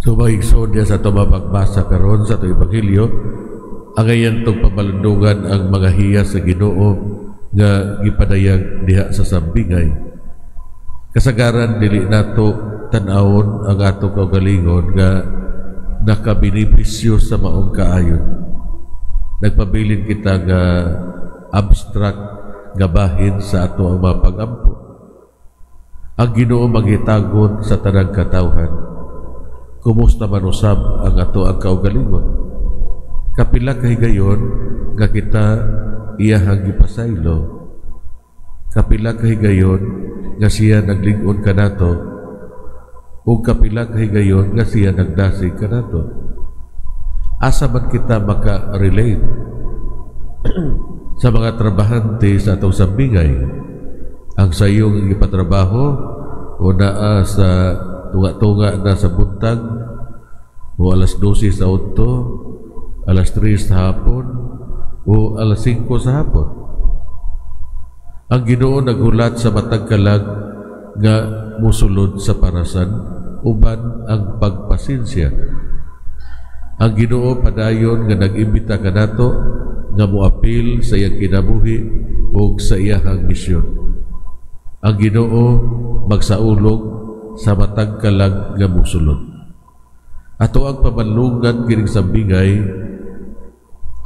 So mahigsod diya sa ito mapagbasa karon sa ito Ebanghelyo, ang ayan itong pamalundungan ang mga hiya sa Ginoo nga gipadayag diha sa sambingay. Kasagaran dili nato tan-awon ang atong kaugalingon nga nakabinipisyo sa maong kaayon. Nagpabilin kita nga abstract nga bahin sa ato ang mga pag-ampo. Ang Ginoo maghitagon sa tanang katawhan. Kumusta man usab ang ato ang kaugalingon? Kapila kahigayon nga kita iyahang gipasaylo. Kapila kahigayon nga siya naglingon kanato, o kapila kahigayon nga siya nagdasig kanato. Asa man kita maka-relate sa mga trabahante sa atong sambingay? Ang sayong ipatrabaho o naa sa tunga-tunga na sa buntag o alas 12 sa auto, alas 3 sa hapon o alas 5 sa hapon. Ang Ginoo nagulat sa matag kalag nga musulod sa parasan uban ang pagpasensya. Ang Ginoo padayon nga nag-imbita kanato nga moapil sa iyang kinabuhi o sa iyang misyon. Ang Ginoo magsaulog sa matag kalag nga musulod. Ato ang pamalungan kining sambingay,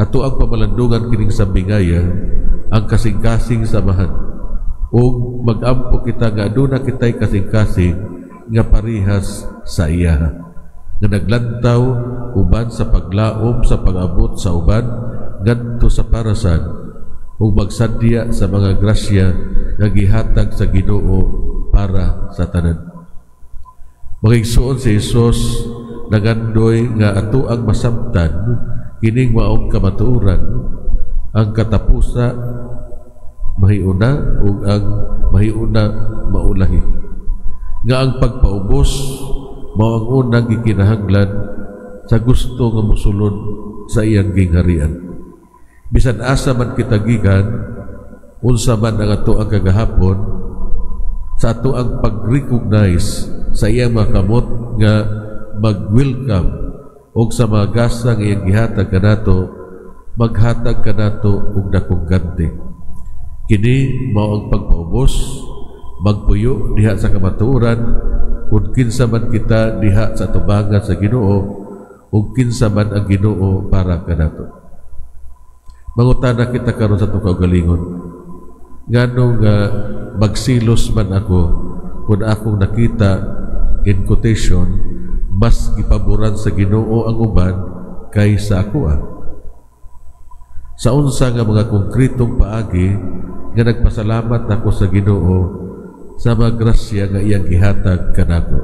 ato ang pamalandungan kining sambingaya, ang kasing-kasing samahan. O mag-ampo kita nga aduna kitay kasing-kasing nga parihas sa iya. Nga naglantaw uban sa paglaom sa pag-abot sa uban ngadto sa parasan o magsadya sa mga grasya nga gihatag sa Ginoo para sa tanan. Magigsuon si Jesus nagandoy nga ato ang masamtan kining maong kamatuoran, ang katapusa mahiuna ug ang mahiuna maulahi. Nga ang pagpaubos mao ang unang gikinahanglan sa gusto nga mosulod sa iyang gingharian. Bisan asa man kita gikan, unsa man ang ato ang kagahapon, sa ato ang pag-recognize sa iyang mga kamot nga mag-welcome o sa mga gasa nga iyang gihatag kanato, maghatag kanato og dakong ganti. Kini mao ang pagpaubos, magpuyo diha sa kamatuoran, kung kinsa man kita diha sa tubangan sa Ginoo ug kinsa man ang Ginoo para kanato. Mangutana kita karon sa itong kaugalingon, ngano nga magsilos man ako kung akong nakita in quotation mas gipaboran sa Ginoo ang uban kaysa ako. Sa unsa nga mga konkretong paagi nga nagpasalamat ako sa Ginoo sa mga grasya nga iyang gihatag kanako.